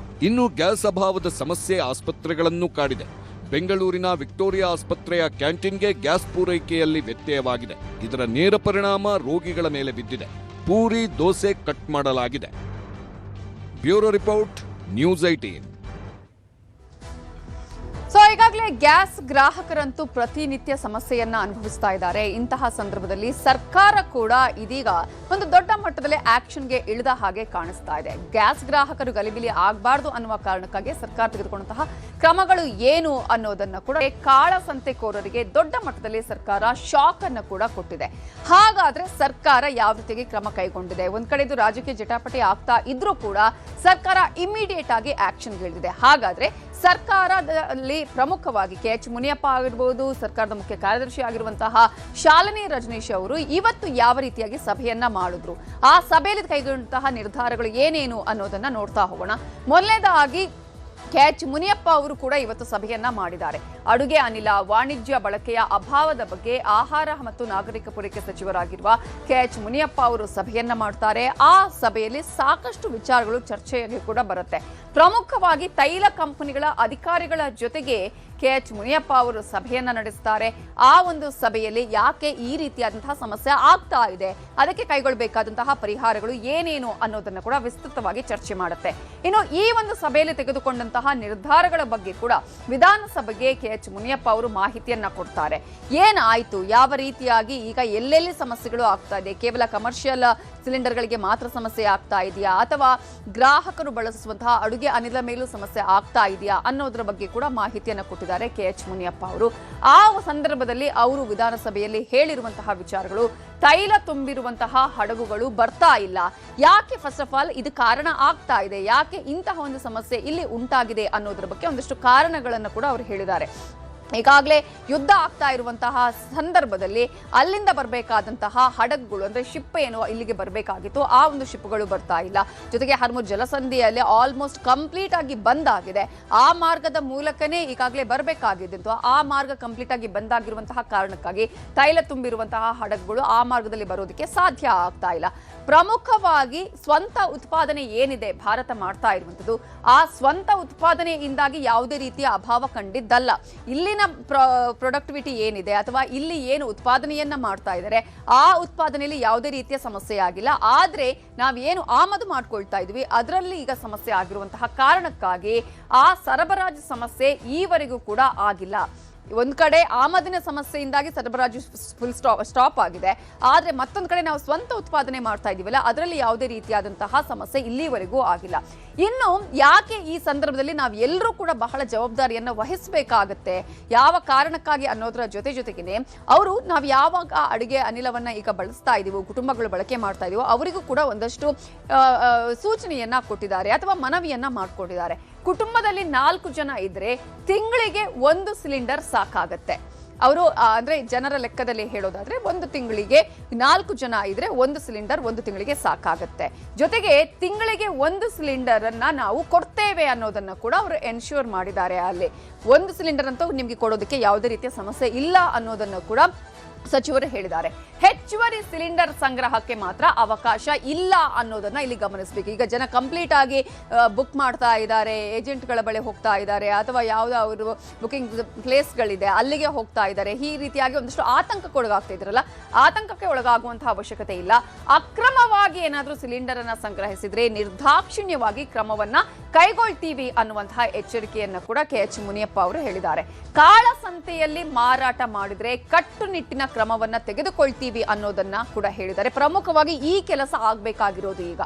ಇನ್ನು ಗ್ಯಾಸ್ ಅಭಾವದ ಸಮಸ್ಯೆ ಆಸ್ಪತ್ರೆಗಳನ್ನು ಕಾಡಿದೆ. ಬೆಂಗಳೂರಿನ ವಿಕ್ಟೋರಿಯಾ ಆಸ್ಪತ್ರೆಯ ಕ್ಯಾಂಟೀನ್ಗೆ ಗ್ಯಾಸ್ ಪೂರೈಕೆಯಲ್ಲಿ ವ್ಯತ್ಯಯವಾಗಿದೆ. ಇದರ ನೇರ ಪರಿಣಾಮ ರೋಗಿಗಳ ಮೇಲೆ ಬಿದ್ದಿದೆ. ಪೂರಿ, ದೋಸೆ ಕಟ್ ಮಾಡಲಾಗಿದೆ. Bureau report, news 18. ಸೊ ಈಗಾಗಲೇ ಗ್ಯಾಸ್ ಗ್ರಾಹಕರಂತೂ ಪ್ರತಿನಿತ್ಯ ಸಮಸ್ಯೆಯನ್ನ ಅನುಭವಿಸ್ತಾ ಇದ್ದಾರೆ. ಇಂತಹ ಸಂದರ್ಭದಲ್ಲಿ ಸರ್ಕಾರ ಕೂಡ ಇದೀಗ ಒಂದು ದೊಡ್ಡ ಮಟ್ಟದಲ್ಲಿ ಆಕ್ಷನ್ಗೆ ಇಳಿದ ಹಾಗೆ ಕಾಣಿಸ್ತಾ ಇದೆ. ಗ್ಯಾಸ್ ಗ್ರಾಹಕರು ಗಲಿಬಿಲಿ ಆಗಬಾರ್ದು ಅನ್ನುವ ಕಾರಣಕ್ಕಾಗಿ ಸರ್ಕಾರ ತೆಗೆದುಕೊಂಡಂತಹ ಕ್ರಮಗಳು ಏನು ಅನ್ನೋದನ್ನ ಕೂಡ ಕಾಳಸಂತೆಕೋರರಿಗೆ ದೊಡ್ಡ ಮಟ್ಟದಲ್ಲಿ ಸರ್ಕಾರ ಶಾಕ್ ಅನ್ನು ಕೂಡ ಕೊಟ್ಟಿದೆ. ಹಾಗಾದ್ರೆ ಸರ್ಕಾರ ಯಾವ ರೀತಿಯಾಗಿ ಕ್ರಮ ಕೈಗೊಂಡಿದೆ? ಒಂದ್ ಕಡೆ ಇದು ರಾಜಕೀಯ ಜಟಾಪಟಿ ಆಗ್ತಾ ಇದ್ರೂ ಕೂಡ ಸರ್ಕಾರ ಇಮಿಡಿಯೇಟ್ ಆಗಿ ಆಕ್ಷನ್ಗೆ ಇಳಿದಿದೆ. ಹಾಗಾದ್ರೆ ಸರ್ಕಾರದಲ್ಲಿ ಪ್ರಮುಖವಾಗಿ KH ಮುನಿಯಪ್ಪ ಆಗಿರಬಹುದು, ಸರ್ಕಾರದ ಮುಖ್ಯ ಕಾರ್ಯದರ್ಶಿ ಆಗಿರುವಂತಹ ಶಾಲಿನಿ ರಜನೀಶ್ ಅವರು ಇವತ್ತು ಯಾವ ರೀತಿಯಾಗಿ ಸಭೆಯನ್ನ ಮಾಡಿದ್ರು, ಆ ಸಭೆಯಲ್ಲಿ ಕೈಗೊಂಡಂತಹ ನಿರ್ಧಾರಗಳು ಏನೇನು ಅನ್ನೋದನ್ನ ನೋಡ್ತಾ ಹೋಗೋಣ. ಮೊದಲನೇದಾಗಿ KH ಮುನಿಯಪ್ಪ ಅವರು ಕೂಡ ಇವತ್ತು ಸಭೆಯನ್ನ ಮಾಡಿದ್ದಾರೆ. ಅಡುಗೆ ಅನಿಲ ವಾಣಿಜ್ಯ ಬಳಕೆಯ ಅಭಾವದ ಬಗ್ಗೆ ಆಹಾರ ಮತ್ತು ನಾಗರಿಕ ಪೂರೈಕೆ ಸಚಿವರಾಗಿರುವ KH ಮುನಿಯಪ್ಪ ಅವರು ಸಭೆಯನ್ನ ಮಾಡ್ತಾರೆ. ಆ ಸಭೆಯಲ್ಲಿ ಸಾಕಷ್ಟು ವಿಚಾರಗಳು ಚರ್ಚೆಗೆ ಕೂಡ ಬರುತ್ತೆ. ಪ್ರಮುಖವಾಗಿ ತೈಲ ಕಂಪನಿಗಳ ಅಧಿಕಾರಿಗಳ ಜೊತೆಗೆ KH ಮುನಿಯಪ್ಪ ಅವರು ಸಭೆಯನ್ನ ನಡೆಸ್ತಾರೆ. ಆ ಒಂದು ಸಭೆಯಲ್ಲಿ ಯಾಕೆ ಈ ರೀತಿಯಾದಂತಹ ಸಮಸ್ಯೆ ಆಗ್ತಾ ಇದೆ, ಅದಕ್ಕೆ ಕೈಗೊಳ್ಳಬೇಕಾದಂತಹ ಪರಿಹಾರಗಳು ಏನೇನು ಅನ್ನೋದನ್ನ ಕೂಡ ವಿಸ್ತೃತವಾಗಿ ಚರ್ಚೆ ಮಾಡುತ್ತೆ. ಇನ್ನು ಈ ಒಂದು ಸಭೆಯಲ್ಲಿ ತೆಗೆದುಕೊಂಡಂತಹ ನಿರ್ಧಾರಗಳ ಬಗ್ಗೆ ಕೂಡ ವಿಧಾನಸಭೆಗೆ KH ಮುನಿಯಪ್ಪ ಅವರು ಮಾಹಿತಿಯನ್ನ ಕೊಡ್ತಾರೆ. ಏನಾಯ್ತು, ಯಾವ ರೀತಿಯಾಗಿ ಈಗ ಎಲ್ಲೆಲ್ಲಿ ಸಮಸ್ಯೆಗಳು ಆಗ್ತಾ ಇದೆ, ಕೇವಲ ಕಮರ್ಷಿಯಲ್ ಸಿಲಿಂಡರ್ಗಳಿಗೆ ಮಾತ್ರ ಸಮಸ್ಯೆ ಆಗ್ತಾ ಇದೆಯಾ ಅಥವಾ ಗ್ರಾಹಕರು ಬಳಸುವಂತಹ ಅಡುಗೆ ಅನಿಲ ಮೇಲೂ ಸಮಸ್ಯೆ ಆಗ್ತಾ ಇದೆಯಾ ಅನ್ನೋದ್ರ ಬಗ್ಗೆ ಕೂಡ ಮಾಹಿತಿಯನ್ನು ಕೊಟ್ಟಿದ್ದಾರೆ KH ಮುನಿಯಪ್ಪ ಅವರು. ಆ ಸಂದರ್ಭದಲ್ಲಿ ಅವರು ವಿಧಾನಸಭೆಯಲ್ಲಿ ಹೇಳಿರುವಂತಹ ವಿಚಾರಗಳು, ತೈಲ ತುಂಬಿರುವಂತಹ ಹಡಗುಗಳು ಬರ್ತಾ ಇಲ್ಲ, ಯಾಕೆ ಫಸ್ಟ್ ಆಫ್ ಆಲ್ ಇದು ಕಾರಣ ಆಗ್ತಾ ಇದೆ, ಯಾಕೆ ಇಂತಹ ಒಂದು ಸಮಸ್ಯೆ ಇಲ್ಲಿ ಉಂಟಾಗಿದೆ ಅನ್ನೋದ್ರ ಬಗ್ಗೆ ಒಂದಷ್ಟು ಕಾರಣಗಳನ್ನು ಕೂಡ ಅವರು ಹೇಳಿದ್ದಾರೆ. ಈಗಾಗಲೇ ಯುದ್ಧ ಆಗ್ತಾ ಇರುವಂತಹ ಸಂದರ್ಭದಲ್ಲಿ ಅಲ್ಲಿಂದ ಬರಬೇಕಾದಂತಹ ಹಡಗುಗಳು ಅಂದ್ರೆ ಶಿಪ್ ಏನು ಇಲ್ಲಿಗೆ ಬರಬೇಕಾಗಿತ್ತು, ಆ ಒಂದು ಶಿಪ್ಗಳು ಬರ್ತಾ ಇಲ್ಲ. ಜೊತೆಗೆ ಹರ್ಮುಜ್ ಜಲಸಂಧಿಯಲ್ಲಿ ಆಲ್ಮೋಸ್ಟ್ ಕಂಪ್ಲೀಟ್ ಆಗಿ ಬಂದ್ ಆಗಿದೆ. ಆ ಮಾರ್ಗದ ಮೂಲಕನೇ ಈಗಾಗಲೇ ಬರಬೇಕಾಗಿದ್ದು, ಆ ಮಾರ್ಗ ಕಂಪ್ಲೀಟ್ ಆಗಿ ಬಂದಾಗಿರುವಂತಹ ಕಾರಣಕ್ಕಾಗಿ ತೈಲ ತುಂಬಿರುವಂತಹ ಹಡಗುಗಳು ಆ ಮಾರ್ಗದಲ್ಲಿ ಬರೋದಕ್ಕೆ ಸಾಧ್ಯ ಆಗ್ತಾ ಇಲ್ಲ. ಪ್ರಮುಖವಾಗಿ ಸ್ವಂತ ಉತ್ಪಾದನೆ ಏನಿದೆ ಭಾರತ ಮಾಡ್ತಾ ಇರುವಂತದ್ದು, ಆ ಸ್ವಂತ ಉತ್ಪಾದನೆಯಿಂದಾಗಿ ಯಾವುದೇ ರೀತಿಯ ಅಭಾವ ಕಂಡಿದ್ದಲ್ಲ. ಇಲ್ಲಿನ ಪ್ರೊಡಕ್ಟಿವಿಟಿ ಏನಿದೆ ಅಥವಾ ಇಲ್ಲಿ ಏನು ಉತ್ಪಾದನೆಯನ್ನ ಮಾಡ್ತಾ ಇದ್ದಾರೆ ಆ ಉತ್ಪಾದನೆಯಲ್ಲಿ ಯಾವುದೇ ರೀತಿಯ ಸಮಸ್ಯೆ ಆಗಿಲ್ಲ. ಆದ್ರೆ ನಾವೇನು ಆಮದು ಮಾಡ್ಕೊಳ್ತಾ ಇದ್ವಿ ಅದರಲ್ಲಿ ಈಗ ಸಮಸ್ಯೆ ಆಗಿರುವಂತಹ ಕಾರಣಕ್ಕಾಗಿ ಆ ಸರಬರಾಜು ಸಮಸ್ಯೆ ಈವರೆಗೂ ಕೂಡ ಆಗಿಲ್ಲ. ಒಂದ್ ಕಡೆ ಆಮದಿನ ಸಮಸ್ಯೆಯಿಂದಾಗಿ ಸರಬರಾಜು ಫುಲ್ ಸ್ಟಾಪ್ ಆಗಿದೆ. ಆದ್ರೆ ಮತ್ತೊಂದ್ ಕಡೆ ನಾವು ಸ್ವಂತ ಉತ್ಪಾದನೆ ಮಾಡ್ತಾ ಇದೀವಲ್ಲ, ಅದರಲ್ಲಿ ಯಾವುದೇ ರೀತಿಯಾದಂತಹ ಸಮಸ್ಯೆ ಇಲ್ಲಿವರೆಗೂ ಆಗಿಲ್ಲ. ಇನ್ನು ಯಾಕೆ ಈ ಸಂದರ್ಭದಲ್ಲಿ ನಾವು ಎಲ್ಲರೂ ಕೂಡ ಬಹಳ ಜವಾಬ್ದಾರಿಯನ್ನ ವಹಿಸಬೇಕಾಗತ್ತೆ, ಯಾವ ಕಾರಣಕ್ಕಾಗಿ ಅನ್ನೋದ್ರ ಜೊತೆಗೇನೆ ಅವರು ನಾವು ಯಾವಾಗ ಅಡುಗೆ ಅನಿಲವನ್ನ ಈಗ ಬಳಸ್ತಾ ಇದೀವೋ, ಕುಟುಂಬಗಳು ಬಳಕೆ ಮಾಡ್ತಾ ಇದೀವೋ ಅವರಿಗೂ ಕೂಡ ಒಂದಷ್ಟು ಸೂಚನೆಯನ್ನ ಕೊಟ್ಟಿದ್ದಾರೆ ಅಥವಾ ಮನವಿಯನ್ನ ಮಾಡ್ಕೊಂಡಿದ್ದಾರೆ. ಕುಟುಂಬದಲ್ಲಿ 4 ಜನ ಇದ್ರೆ ತಿಂಗಳಿಗೆ 1 ಸಿಲಿಂಡರ್ ಸಾಕಾಗತ್ತೆ. ಅವರು ಅಂದ್ರೆ ಜನರ ಲೆಕ್ಕದಲ್ಲಿ ಹೇಳೋದಾದ್ರೆ ಒಂದು ತಿಂಗಳಿಗೆ 4 ಜನ ಇದ್ರೆ 1 ಸಿಲಿಂಡರ್ 1 ತಿಂಗಳಿಗೆ ಸಾಕಾಗತ್ತೆ. ಜೊತೆಗೆ ತಿಂಗಳಿಗೆ 1 ಸಿಲಿಂಡರ್ ಅನ್ನ ನಾವು ಕೊಡ್ತೇವೆ ಅನ್ನೋದನ್ನ ಕೂಡ ಅವರು ಎನ್ಶ್ಯೂರ್ ಮಾಡಿದ್ದಾರೆ. ಅಲ್ಲಿ 1 ಸಿಲಿಂಡರ್ ಅಂತೂ ನಿಮ್ಗೆ ಕೊಡೋದಕ್ಕೆ ಯಾವುದೇ ರೀತಿಯ ಸಮಸ್ಯೆ ಇಲ್ಲ ಅನ್ನೋದನ್ನು ಕೂಡ ಸಚಿವರು ಹೇಳಿದ್ದಾರೆ. ಹೆಚ್ಚುವರಿ ಸಿಲಿಂಡರ್ ಸಂಗ್ರಹಕ್ಕೆ ಮಾತ್ರ ಅವಕಾಶ ಇಲ್ಲ ಅನ್ನೋದನ್ನ ಇಲ್ಲಿ ಗಮನಿಸಬೇಕು. ಈಗ ಜನ ಕಂಪ್ಲೀಟ್ ಆಗಿ ಬುಕ್ ಮಾಡ್ತಾ ಇದ್ದಾರೆ, ಏಜೆಂಟ್ಗಳ ಬಳಿ ಹೋಗ್ತಾ ಇದ್ದಾರೆ ಅಥವಾ ಯಾವ್ದಾದ್ರು ಬುಕಿಂಗ್ ಪ್ಲೇಸ್ಗಳಿದೆ ಅಲ್ಲಿಗೆ ಹೋಗ್ತಾ ಇದ್ದಾರೆ. ಈ ರೀತಿಯಾಗಿ ಒಂದಷ್ಟು ಆತಂಕಕ್ಕೆ ಒಳಗಾಗ್ತಾ ಇದ್ರಲ್ಲ, ಆತಂಕಕ್ಕೆ ಒಳಗಾಗುವಂತಹ ಅವಶ್ಯಕತೆ ಇಲ್ಲ. ಅಕ್ರಮವಾಗಿ ಏನಾದ್ರೂ ಸಿಲಿಂಡರ್ ಅನ್ನ ಸಂಗ್ರಹಿಸಿದ್ರೆ ನಿರ್ದಾಕ್ಷಿಣ್ಯವಾಗಿ ಕ್ರಮವನ್ನ ಕೈಗೊಳ್ತೀವಿ ಅನ್ನುವಂತಹ ಎಚ್ಚರಿಕೆಯನ್ನ ಕೂಡ KH ಮುನಿಯಪ್ಪ ಅವರು ಹೇಳಿದ್ದಾರೆ. ಕಾಳಸಂತೆಯಲ್ಲಿ ಮಾರಾಟ ಮಾಡಿದ್ರೆ ಕಟ್ಟುನಿಟ್ಟಿನ ಕ್ರಮವನ್ನ ತೆಗೆದುಕೊಳ್ತೀವಿ ಅನ್ನೋದನ್ನ ಕೂಡ ಹೇಳಿದ್ದಾರೆ. ಪ್ರಮುಖವಾಗಿ ಈ ಕೆಲಸ ಆಗ್ಬೇಕಾಗಿರೋದು ಈಗ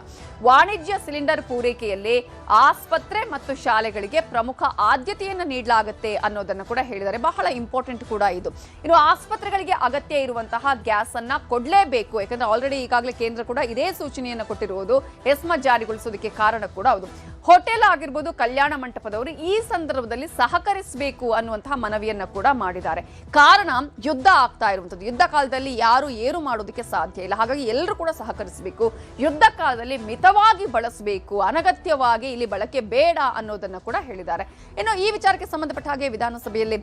ವಾಣಿಜ್ಯ ಸಿಲಿಂಡರ್ ಪೂರೈಕೆಯಲ್ಲಿ ಆಸ್ಪತ್ರೆ ಮತ್ತು ಶಾಲೆಗಳಿಗೆ ಪ್ರಮುಖ ಆದ್ಯತೆಯನ್ನ ನೀಡಲಾಗುತ್ತೆ ಅನ್ನೋದನ್ನ ಕೂಡ ಹೇಳಿದ್ದಾರೆ. ಬಹಳ ಇಂಪಾರ್ಟೆಂಟ್ ಕೂಡ ಇದು. ಇನ್ನು ಆಸ್ಪತ್ರೆಗಳಿಗೆ ಅಗತ್ಯ ಇರುವಂತಹ ಗ್ಯಾಸ್ ಅನ್ನ ಕೊಡ್ಲೇಬೇಕು, ಯಾಕಂದ್ರೆ ಆಲ್ರೆಡಿ ಈಗಾಗಲೇ ಕೇಂದ್ರ ಕೂಡ ಇದೇ ಸೂಚನೆಯನ್ನ ಕೊಟ್ಟಿರುವುದು ಎಸ್ಮಾ ಜಾರಿಗೊಳಿಸೋದಕ್ಕೆ ಕಾರಣ ಕೂಡ ಹೌದು. ಹೋಟೆಲ್ ಆಗಿರ್ಬೋದು, ಕಲ್ಯಾಣ ಮಂಟಪದವರು ಈ ಸಂದರ್ಭದಲ್ಲಿ ಸಹಕರಿಸಬೇಕು ಅನ್ನುವಂತಹ ಮನವಿಯನ್ನ ಕೂಡ ಮಾಡಿದ್ದಾರೆ. ಕಾರಣ ಯುದ್ಧ ಆಗ್ತಾ ಇರುವಂತದ್ದು. ಯುದ್ಧ ಕಾಲದಲ್ಲಿ ಯಾರು ಏನು ಮಾಡೋದಕ್ಕೆ ಸಾಧ್ಯ ಇಲ್ಲ. ಹಾಗಾಗಿ ಎಲ್ಲರೂ ಕೂಡ ಸಹಕರಿಸಬೇಕು. ಯುದ್ಧ ಕಾಲದಲ್ಲಿ ಮಿತವಾಗಿ ಬಳಸಬೇಕು, ಅನಗತ್ಯವಾಗಿ ಇಲ್ಲಿ ಬಳಕೆ ಬೇಡ ಅನ್ನೋದನ್ನ ಕೂಡ ಹೇಳಿದ್ದಾರೆ. ಇನ್ನು ಈ ವಿಚಾರಕ್ಕೆ ಸಂಬಂಧಪಟ್ಟ ಹಾಗೆ ವಿಧಾನಸಭೆಯಲ್ಲಿ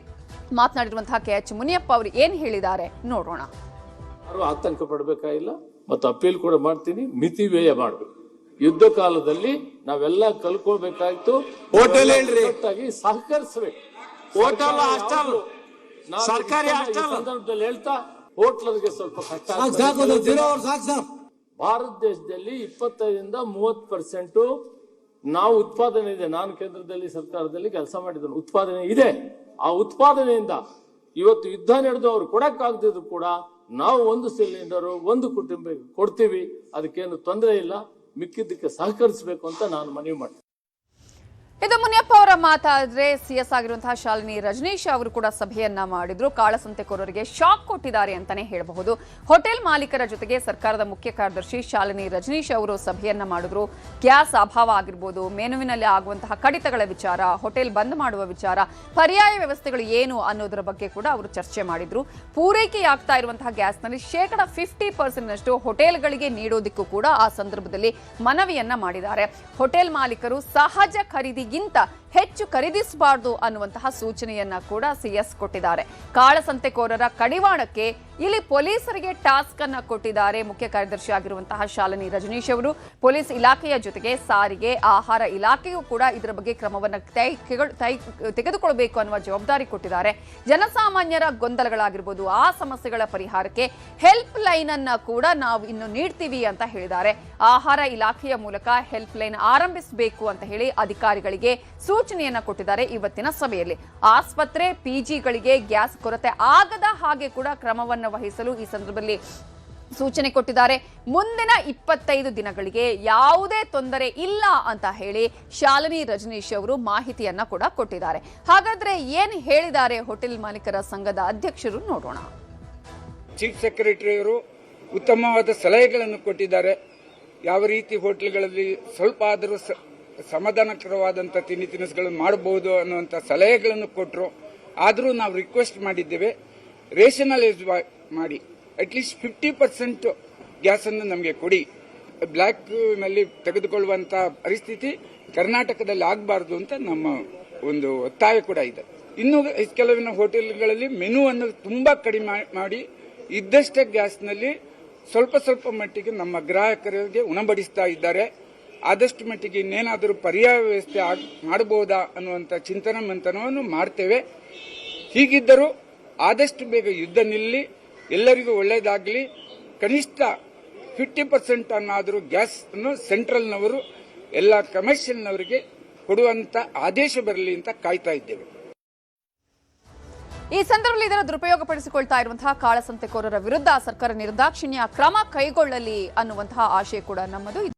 ಮಾತನಾಡಿರುವಂತಹ KH ಮುನಿಯಪ್ಪ ಅವರು ಏನ್ ಹೇಳಿದ್ದಾರೆ ನೋಡೋಣ. ಯಾರು ಆತಂಕ ಪಡಬೇಕಾಗಿಲ್ಲ ಮತ್ತು ಅಪೀಲ್ ಕೂಡ ಮಾಡ್ತೀನಿ, ಮಿತಿ ವ್ಯಯ ಮಾಡಬೇಕು. ಯುದ್ಧ ಕಾಲದಲ್ಲಿ ನಾವೆಲ್ಲ ಕಲ್ಕೊಳ್ಬೇಕಾಯ್ತು. ಹೋಟೆಲ್ ಸಹಕರಿಸಬೇಕು. ಹೋಟೆಲ್ ಸರ್ಕಾರಿ ಸಂದರ್ಭದಲ್ಲಿ ಹೇಳ್ತಾ ಹೋಟ್ಲರ್ಗೆ ಸ್ವಲ್ಪ ಕಷ್ಟ. ಭಾರತ ದೇಶದಲ್ಲಿ 25-30% ನಾವು ಉತ್ಪಾದನೆ ಇದೆ. ನಾನು ಕೇಂದ್ರದಲ್ಲಿ ಸರ್ಕಾರದಲ್ಲಿ ಕೆಲಸ ಮಾಡಿದ್ದೇನೆ. ಉತ್ಪಾದನೆ ಇದೆ. ಆ ಉತ್ಪಾದನೆಯಿಂದ ಇವತ್ತು ಯುದ್ಧ ನಡೆದು ಅವ್ರು ಕೊಡಕ್ಕಾಗದಿದ್ರು ಕೂಡ ನಾವು ಒಂದು ಸಿಲಿಂಡರು ಒಂದು ಕುಟುಂಬಕ್ಕೆ ಕೊಡ್ತೀವಿ. ಅದಕ್ಕೇನು ತೊಂದರೆ ಇಲ್ಲ. ಮಿಕ್ಕಿದ್ದಕ್ಕೆ ಸಹಕರಿಸಬೇಕು ಅಂತ ನಾನು ಮನವಿ ಮಾಡ್ತೀನಿ. ಇದು ಮುನಿಯಪ್ಪ ಅವರ ಮಾತಾದ್ರೆ. CS ಆಗಿರುವಂತಹ ಶಾಲಿನಿ ರಜನೀಶ್ ಅವರು ಕೂಡ ಸಭೆಯನ್ನ ಮಾಡಿದ್ರು. ಕಾಳಸಂತೆಕೋರರಿಗೆ ಶಾಕ್ ಕೊಟ್ಟಿದ್ದಾರೆ ಅಂತಾನೆ ಹೇಳಬಹುದು. ಹೋಟೆಲ್ ಮಾಲೀಕರ ಜೊತೆಗೆ ಸರ್ಕಾರದ ಮುಖ್ಯ ಕಾರ್ಯದರ್ಶಿ ಶಾಲಿನಿ ರಜನೀಶ್ ಅವರು ಸಭೆಯನ್ನ ಮಾಡಿದ್ರು. ಗ್ಯಾಸ್ ಅಭಾವ ಆಗಿರ್ಬೋದು, ಮೆನುವಿನಲ್ಲಿ ಆಗುವಂತಹ ಕಡಿತಗಳ ವಿಚಾರ, ಹೋಟೆಲ್ ಬಂದ್ ಮಾಡುವ ವಿಚಾರ, ಪರ್ಯಾಯ ವ್ಯವಸ್ಥೆಗಳು ಏನು ಅನ್ನೋದರ ಬಗ್ಗೆ ಕೂಡ ಅವರು ಚರ್ಚೆ ಮಾಡಿದ್ರು. ಪೂರೈಕೆಯಾಗ್ತಾ ಇರುವಂತಹ ಗ್ಯಾಸ್ನಲ್ಲಿ 50% ಹೋಟೆಲ್ಗಳಿಗೆ ನೀಡೋದಕ್ಕೂ ಕೂಡ ಆ ಸಂದರ್ಭದಲ್ಲಿ ಮನವಿಯನ್ನ ಮಾಡಿದ್ದಾರೆ. ಹೋಟೆಲ್ ಮಾಲೀಕರು ಸಹಜ ಖರೀದಿಗಿಂತ ಹೆಚ್ಚು ಖರೀದಿಸಬಾರದು ಅನ್ನುವಂತಹ ಸೂಚನೆಯನ್ನ ಕೂಡ CS ಕೊಟ್ಟಿದ್ದಾರೆ. ಕಾಳಸಂತೆಕೋರರ ಕಡಿವಾಣಕ್ಕೆ ಇಲ್ಲಿ ಪೊಲೀಸರಿಗೆ ಟಾಸ್ಕ್ ಅನ್ನ ಕೊಟ್ಟಿದ್ದಾರೆ ಮುಖ್ಯ ಕಾರ್ಯದರ್ಶಿ ಆಗಿರುವಂತಹ ಶಾಲಿನಿ ರಜನೀಶ್ ಅವರು. ಪೊಲೀಸ್ ಇಲಾಖೆಯ ಜೊತೆಗೆ ಸಾರಿಗೆ, ಆಹಾರ ಇಲಾಖೆಯೂ ಕೂಡ ಇದರ ಬಗ್ಗೆ ಕ್ರಮವನ್ನು ತೆಗೆದುಕೊಳ್ಳಬೇಕು ಅನ್ನುವ ಜವಾಬ್ದಾರಿ ಕೊಟ್ಟಿದ್ದಾರೆ. ಜನಸಾಮಾನ್ಯರ ಗೊಂದಲಗಳಾಗಿರ್ಬೋದು, ಆ ಸಮಸ್ಯೆಗಳ ಪರಿಹಾರಕ್ಕೆ ಹೆಲ್ಪ್ ಲೈನ್ ಅನ್ನ ಕೂಡ ನಾವು ಇನ್ನು ನೀಡ್ತೀವಿ ಅಂತ ಹೇಳಿದ್ದಾರೆ. ಆಹಾರ ಇಲಾಖೆಯ ಮೂಲಕ ಹೆಲ್ಪ್ ಲೈನ್ ಆರಂಭಿಸಬೇಕು ಅಂತ ಹೇಳಿ ಅಧಿಕಾರಿಗಳಿಗೆ ಸೂಚನೆಯನ್ನ ಕೊಟ್ಟಿದ್ದಾರೆ. ಇವತ್ತಿನ ಸಭೆಯಲ್ಲಿ ಆಸ್ಪತ್ರೆ, PGಗಳಿಗೆ ಗ್ಯಾಸ್ ಕೊರತೆ ಆಗದ ಹಾಗೆ ಕೂಡ ಕ್ರಮವನ್ನು ವಹಿಸಲು ಈ ಸಂದರ್ಭದಲ್ಲಿ ಸೂಚನೆ ಕೊಟ್ಟಿದ್ದಾರೆ. ಮುಂದಿನ 25 ದಿನಗಳಿಗೆ ಯಾವುದೇ ತೊಂದರೆ ಇಲ್ಲ ಅಂತ ಹೇಳಿ ಶಾಲಿನಿ ರಜನೀಶ್ ಅವರು ಮಾಹಿತಿಯನ್ನ ಕೂಡ ಕೊಟ್ಟಿದ್ದಾರೆ. ಹಾಗಾದ್ರೆ ಏನ್ ಹೇಳಿದ್ದಾರೆ ಹೋಟೆಲ್ ಮಾಲೀಕರ ಸಂಘದ ಅಧ್ಯಕ್ಷರು ನೋಡೋಣ. ಚೀಫ್ ಸೆಕ್ರೆಟರಿ ಅವರು ಉತ್ತಮವಾದ ಸಲಹೆಗಳನ್ನು ಕೊಟ್ಟಿದ್ದಾರೆ. ಯಾವ ರೀತಿ ಹೋಟೆಲ್ಗಳಲ್ಲಿ ಸ್ವಲ್ಪ ಆದರೂ ಸಮಾಧಾನಕರವಾದಂಥ ತಿಂಡಿ ತಿನಿಸುಗಳನ್ನು ಮಾಡಬಹುದು ಅನ್ನುವಂಥ ಸಲಹೆಗಳನ್ನು ಕೊಟ್ಟರು. ಆದರೂ ನಾವು ರಿಕ್ವೆಸ್ಟ್ ಮಾಡಿದ್ದೇವೆ, ರೇಷನಲೈಸ್ ಮಾಡಿ ಅಟ್ಲೀಸ್ಟ್ 50% ಗ್ಯಾಸನ್ನು ನಮಗೆ ಕೊಡಿ. ಬ್ಲ್ಯಾಕ್ನಲ್ಲಿ ತೆಗೆದುಕೊಳ್ಳುವಂಥ ಪರಿಸ್ಥಿತಿ ಕರ್ನಾಟಕದಲ್ಲಿ ಆಗಬಾರ್ದು ಅಂತ ನಮ್ಮ ಒಂದು ಒತ್ತಾಯ ಕೂಡ ಇದೆ. ಇನ್ನು ಕೆಲವಿನ ಹೋಟೆಲ್ಗಳಲ್ಲಿ ಮೆನುವನ್ನು ತುಂಬಾ ಕಡಿಮೆ ಮಾಡಿ ಇದ್ದಷ್ಟೇ ಗ್ಯಾಸ್ನಲ್ಲಿ ಸ್ವಲ್ಪ ಮಟ್ಟಿಗೆ ನಮ್ಮ ಗ್ರಾಹಕರಿಗೆ ಉಣಬಡಿಸ್ತಾ ಇದ್ದಾರೆ. ಆದಷ್ಟು ಮಟ್ಟಿಗೆ ಇನ್ನೇನಾದರೂ ಪರ್ಯಾಯ ವ್ಯವಸ್ಥೆ ಮಾಡಬಹುದಾ ಅನ್ನುವಂಥ ಚಿಂತನೆ ಮಂಥನವನ್ನು ಮಾಡ್ತೇವೆ. ಹೀಗಿದ್ದರೂ ಆದಷ್ಟು ಬೇಗ ಯುದ್ಧ ನಿಲ್ಲಿ, ಎಲ್ಲರಿಗೂ ಒಳ್ಳೆಯದಾಗಲಿ. ಕನಿಷ್ಠ 50% ಅನ್ನಾದರೂ ಗ್ಯಾಸ್ ಅನ್ನು ಸೆಂಟ್ರಲ್ನವರು ಎಲ್ಲ ಕಮರ್ಷಿಯಲ್ನವರಿಗೆ ಕೊಡುವಂತ ಆದೇಶ ಬರಲಿ ಅಂತ ಕಾಯ್ತಾ ಇದ್ದೇವೆ. ಈ ಸಂದರ್ಭದಲ್ಲಿ ಇದರ ದುರುಪಯೋಗಪಡಿಸಿಕೊಳ್ತಾ ಇರುವಂತಹ ಕಾಳಸಂತೆಕೋರರ ವಿರುದ್ಧ ಸರ್ಕಾರ ನಿರ್ದಾಕ್ಷಿಣ್ಯ ಕ್ರಮ ಕೈಗೊಳ್ಳಲಿ ಅನ್ನುವಂತಹ ಆಶಯ ಕೂಡ ನಮ್ಮದು.